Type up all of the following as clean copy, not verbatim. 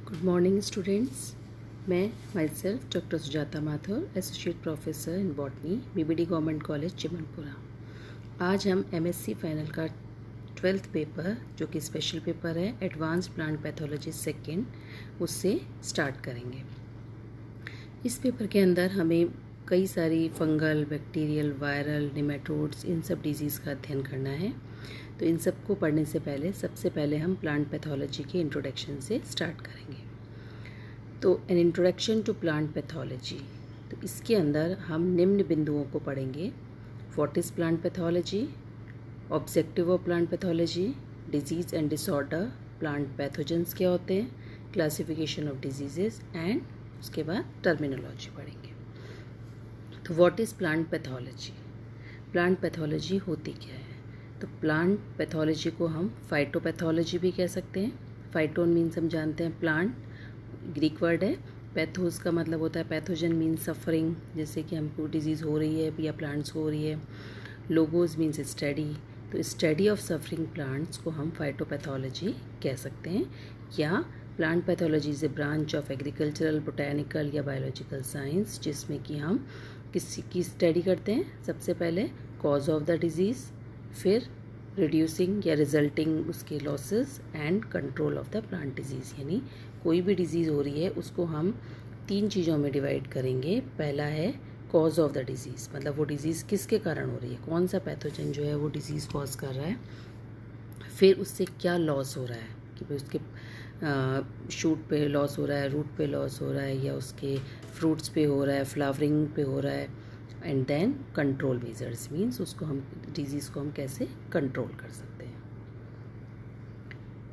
Good morning students. मैं myself doctor Sujata Mathur, associate professor in botany, BBD government college Chimanpura. आज हम MSc final का 12th paper, जो कि स्पेशल पेपर है एडवांस प्लांट पैथोलॉजी सेकेंड, उससे स्टार्ट करेंगे। इस पेपर के अंदर हमें कई सारी फंगल, बैक्टीरियल, वायरल, निमेटोड्स, इन सब डिजीज़ का अध्ययन करना है। तो इन सब को पढ़ने से पहले सबसे पहले हम प्लांट पैथोलॉजी के इंट्रोडक्शन से स्टार्ट करेंगे। तो an introduction to plant pathology, तो इसके अंदर हम निम्न बिंदुओं को पढ़ेंगे। What is plant pathology, objective of plant pathology, disease and disorder, plant pathogens क्या होते हैं, क्लासिफिकेशन ऑफ डिजीजेस, एंड उसके बाद टर्मिनोलॉजी पढ़ेंगे। तो what is plant pathology, plant pathology होती क्या है? तो प्लांट पैथोलॉजी को हम फाइटोपैथोलॉजी भी कह सकते हैं। फाइटोन मीन्स हम जानते हैं प्लांट, ग्रीक वर्ड है। पैथोस का मतलब होता है पैथोजन मीन्स सफरिंग, जैसे कि हमको डिजीज़ हो रही है या प्लांट्स को हो रही है। लोगोज मीन्स स्टडी, तो स्टडी ऑफ सफरिंग प्लांट्स को हम फाइटोपैथोलॉजी कह सकते हैं। या plant pathology is a branch of agricultural, botanical या बायोलॉजिकल साइंस, जिसमें कि हम किसी की स्टडी करते हैं। सबसे पहले कॉज ऑफ द डिजीज़, फिर रिड्यूसिंग या रिजल्टिंग उसके losses, and control of the plant disease. यानी कोई भी डिजीज़ हो रही है उसको हम 3 चीज़ों में डिवाइड करेंगे। पहला है कॉज ऑफ द डिजीज़, मतलब वो डिजीज़ किसके कारण हो रही है, कौन सा पैथोजन जो है वो डिजीज़ कॉज कर रहा है। फिर उससे क्या लॉस हो रहा है, कि भाई उसके शूट पे लॉस हो रहा है, रूट पे लॉस हो रहा है, या उसके फ्रूट्स पे हो रहा है, फ्लावरिंग पे हो रहा है। And then control measures means उसको हम डिजीज़ को हम कैसे कंट्रोल कर सकते हैं।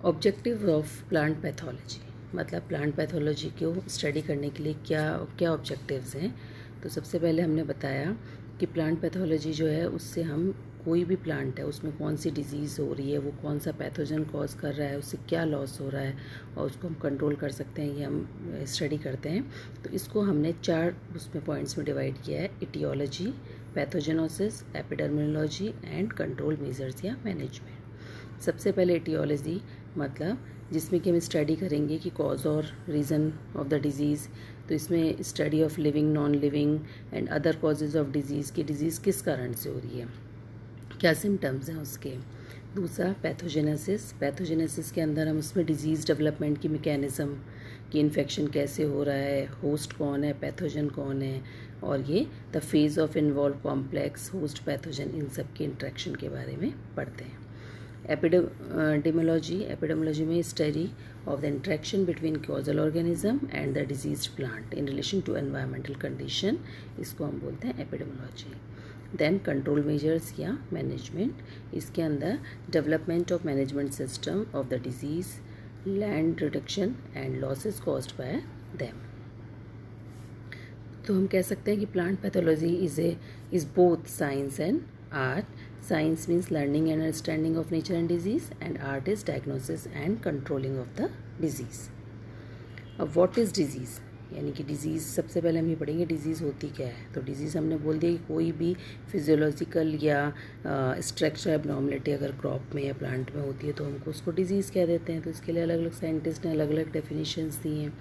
ऑब्जेक्टिव ऑफ प्लांट पैथोलॉजी, मतलब प्लांट पैथोलॉजी को स्टडी करने के लिए क्या क्या ऑब्जेक्टिव्स हैं। तो सबसे पहले हमने बताया कि प्लांट पैथोलॉजी जो है उससे हम कोई भी प्लांट है उसमें कौन सी डिजीज़ हो रही है, वो कौन सा पैथोजन कॉज कर रहा है, उससे क्या लॉस हो रहा है और उसको हम कंट्रोल कर सकते हैं, ये हम स्टडी करते हैं। तो इसको हमने 4 उसमें पॉइंट्स में डिवाइड किया है: etiology, pathogenesis, epidemiology and control measures या मैनेजमेंट। सबसे पहले इटियोलॉजी, मतलब जिसमें कि हम स्टडी करेंगे कि कॉज और रीज़न ऑफ द डिज़ीज़। तो इसमें study of living, non living and other causes of disease, की डिज़ीज़ किस कारण से हो रही है, क्या सिम्टम्स हैं उसके। दूसरा पैथोजेनेसिस, पैथोजेनेसिस के अंदर हम उसमें डिजीज़ डेवलपमेंट की मैकेनिज़्म, कि इन्फेक्शन कैसे हो रहा है, होस्ट कौन है, पैथोजन कौन है, और ये the phase of involve complex host pathogen, इन सब के इंट्रैक्शन के बारे में पढ़ते हैं। एपिडेमियोलॉजी, एपिडेमियोलॉजी में study of the interaction between causal organism and the disease plant in relation to environmental condition, इसको हम बोलते हैं एपिडेमियोलॉजी। देन कंट्रोल मेजर्स या मैनेजमेंट, इसके अंदर development of management system of the disease, land reduction and losses caused by them. तो हम कह सकते हैं कि plant pathology is both science and art. Science means learning and understanding of nature and disease, and art is diagnosis and controlling of the disease. अब what is disease, यानी कि disease सबसे पहले हम ये पढ़ेंगे डिज़ीज़ होती क्या है। तो डिज़ीज़ हमने बोल दिया कि कोई भी फिजियोलॉजिकल या स्ट्रक्चर एबनॉर्मलिटी अगर क्रॉप में या प्लांट में होती है तो हमको उसको डिज़ीज़ कह देते हैं। तो इसके लिए अलग अलग साइंटिस्ट ने अलग अलग डेफिनेशंस दी हैं।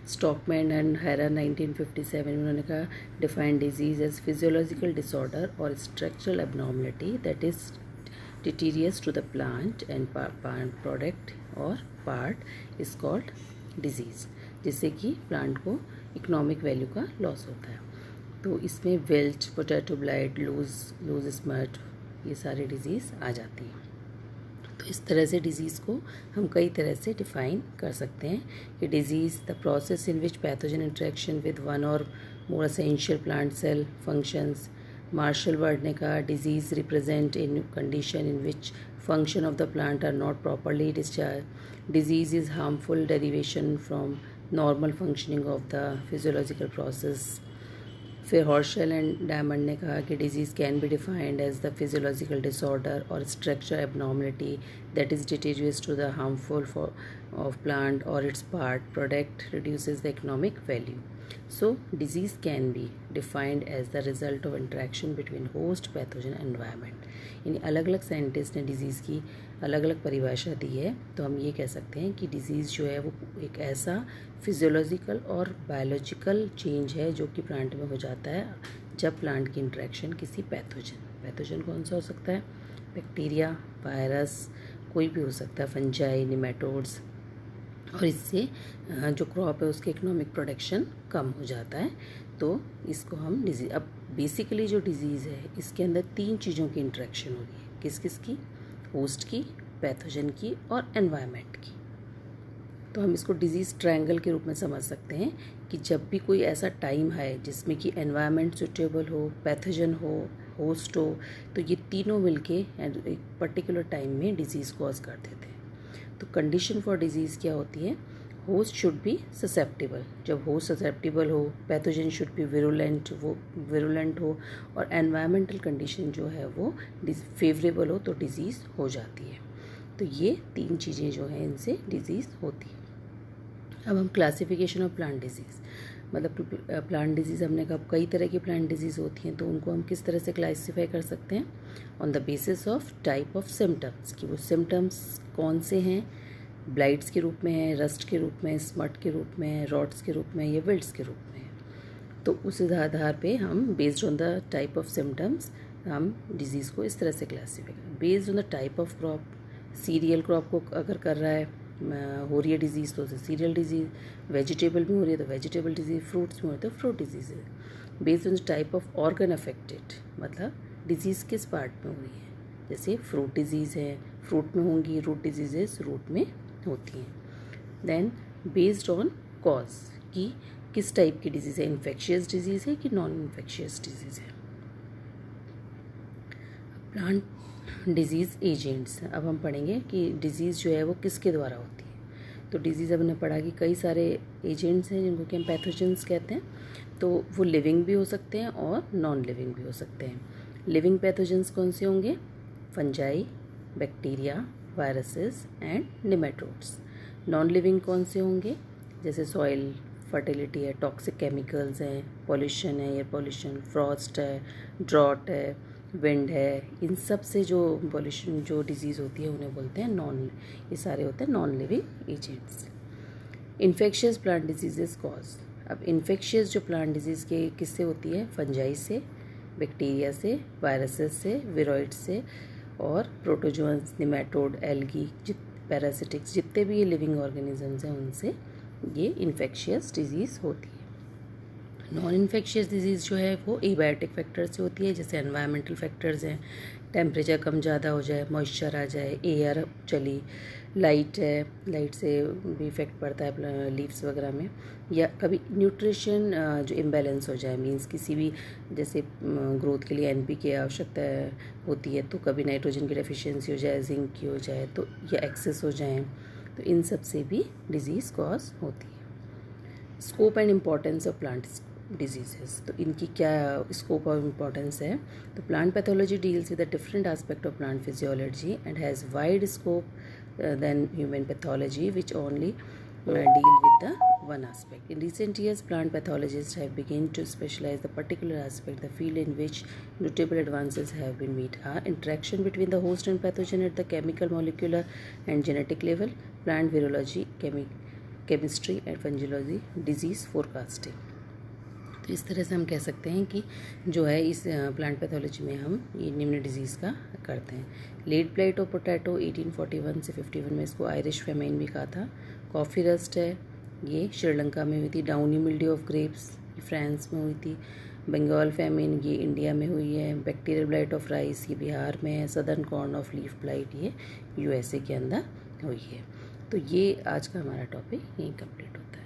स्टॉकमैन एंड हैरर 1957 में उन्होंने कहा, define disease as physiological disorder और structural abnormality that is deleterious to the plant and product और पार्ट इज कॉल्ड डिजीज़, जिससे कि प्लांट को इकोनॉमिक वैल्यू का लॉस होता है। तो इसमें wilt, potato blight, loose smut, ये सारी डिजीज़ आ जाती हैं। तो इस तरह से डिज़ीज़ को हम कई तरह से डिफ़ाइन कर सकते हैं कि disease the process in which pathogen interaction with one और more essential plant cell functions. Marshall Ward ने कहा, disease represent in condition in which function of the plant are not properly discharged. Disease is harmful derivation from normal functioning of the physiological process. फिर हॉर्शल and diamond ने कहा कि disease can be defined as the physiological disorder और structure abnormality that is deleterious to the harmful of plant और its part product reduces the economic value. So disease can be defined as the result of interaction between host, pathogen, environment. यानी अलग अलग scientist ने disease की अलग अलग परिभाषा दी है। तो हम ये कह सकते हैं कि डिजीज़ जो है वो एक ऐसा फिजियोलॉजिकल और बायोलॉजिकल चेंज है जो कि प्लांट में हो जाता है जब प्लांट की इंटरेक्शन किसी पैथोजन कौन सा हो सकता है, बैक्टीरिया, वायरस, कोई भी हो सकता है, फंजाई, निमेटोड्स, और इससे जो क्रॉप है उसके इकोनॉमिक प्रोडक्शन कम हो जाता है। तो इसको हम डिजीज़, अब बेसिकली जो डिज़ीज़ है इसके अंदर 3 चीज़ों की इंटरेक्शन हो रही है। किस किस की? होस्ट की, पैथोजन की और एनवायरनमेंट की। तो हम इसको डिजीज़ ट्रायंगल के रूप में समझ सकते हैं कि जब भी कोई ऐसा टाइम है जिसमें कि एनवायरनमेंट सुटेबल हो, पैथोजन हो, होस्ट हो, तो ये तीनों मिलके एक पर्टिकुलर टाइम में डिजीज़ कॉज कर देते हैं। तो कंडीशन फॉर डिजीज़ क्या होती है? Host should be susceptible. जब होस्ट ससेप्टिबल हो, पैथोजन शुड बी विरुलेंट हो, और एनवायरमेंटल कंडीशन जो है वो फेवरेबल हो तो डिजीज़ हो जाती है। तो ये 3 चीज़ें जो हैं इनसे डिजीज़ होती है। अब हम क्लासिफिकेशन ऑफ प्लांट डिजीज़, मतलब प्लांट डिजीज़ हमने कहा कई तरह की प्लांट डिजीज़ होती हैं, तो उनको हम किस तरह से क्लासीफाई कर सकते हैं? On the basis of type of symptoms, कि वो सिम्टम्स कौन से हैं, ब्लाइट्स के रूप में है, रस्ट के रूप में, स्मट के रूप में, रॉट्स के रूप में या विल्ट्स के रूप में है। तो उस आधार पे हम based on the type of symptoms हम डिजीज़ को इस तरह से क्लासीफाई करें। Based on the type of crop, cereal crop को अगर कर रहा है हो रही है डिजीज़ तो सीरियल डिजीज़, वेजिटेबल में हो रही है तो वेजिटेबल डिजीज़, फ्रूट्स में हो रही है तो फ्रूट डिजीज़ है। Based on the type of organ affected, मतलब डिजीज़ किस पार्ट में हो रही है। जैसे फ्रूट डिजीज़ है, फ्रूट में होंगी, रूट डिजीजेस रूट में होती हैं। देन बेस्ड ऑन कॉज, कि किस टाइप की डिजीज़ है, इन्फेक्शियस डिजीज़ है कि नॉन इन्फेक्शियस डिजीज़ है। प्लांट डिजीज़ एजेंट्स, अब हम पढ़ेंगे कि डिजीज़ जो है वो किसके द्वारा होती है। तो डिजीज़ हमने पढ़ा कि कई सारे एजेंट्स हैं जिनको कि हम पैथोजेंस कहते हैं। तो वो लिविंग भी हो सकते हैं और नॉन लिविंग भी हो सकते हैं। लिविंग पैथोजेंस कौन से होंगे? Fungi, bacteria, viruses and nematodes. Non living कौन से होंगे? जैसे सॉइल फर्टिलिटी है, टॉक्सिक केमिकल्स हैं, पॉल्यूशन है, एयर पॉल्यूशन, फ्रॉस्ट है, ड्रॉट है, विंड है, इन सब से जो पॉल्यूशन जो डिजीज़ होती है उन्हें बोलते हैं ये सारे होते हैं non living agents. Infectious plant diseases cause, अब इन्फेक्शियस जो प्लांट डिजीज़ के किससे होती है? फंजाई से, बैक्टीरिया से, वायरसेस से, विरोइड से और प्रोटोजोअन्स, निमेटोड, एल्गी, पैरासिटिक्स, जितने भी ये लिविंग ऑर्गेनिजम्स हैं उनसे ये इन्फेक्शियस डिजीज़ होती है। नॉन इन्फेक्शियस डिजीज़ जो है वो एबायोटिक फैक्टर से होती है। जैसे एनवायरमेंटल फैक्टर्स हैं, टेम्परेचर कम ज़्यादा हो जाए, मॉइस्चर आ जाए, एयर चली, लाइट है, लाइट से भी इफेक्ट पड़ता है लीव्स वगैरह में, या कभी न्यूट्रिशन जो इम्बैलेंस हो जाए, मींस किसी भी जैसे ग्रोथ के लिए एनपी की आवश्यकता होती है तो कभी नाइट्रोजन की डेफिशिएंसी हो जाए, जिंक की हो जाए तो, या एक्सेस हो जाए, तो इन सब से भी डिजीज़ कॉज होती है। Scope and importance of plant diseases, तो इनकी क्या स्कोप ऑफ इम्पॉर्टेंस है? तो plant pathology deals with a different aspect of plant physiology and has wide scope than human pathology, which only deal with the one aspect. In recent years, plant pathologists have begun to specialize the particular aspect. The field in which notable advances have been made are interaction between the host and pathogen at the chemical, molecular, and genetic level, plant virology, chemistry, and fungology, disease forecasting. तो इस तरह से हम कह सकते हैं कि जो है इस प्लांट पैथोलॉजी में हम ये निम्न डिजीज़ का करते हैं। लेड ब्लाइट ऑफ पोटैटो 1841 से 51 में इसको आयरिश फेमाइन भी कहा था। कॉफ़ी रस्ट है, ये श्रीलंका में हुई थी। Downy mildew of grapes France में हुई थी। बंगाल फेमिन ये इंडिया में हुई है। बैक्टीरियल ब्लाइट ऑफ राइस ये बिहार में है। Southern corn of leaf blight ये यूएसए के अंदर हुई है। तो ये आज का हमारा टॉपिक यहीं कंप्लीट होता है।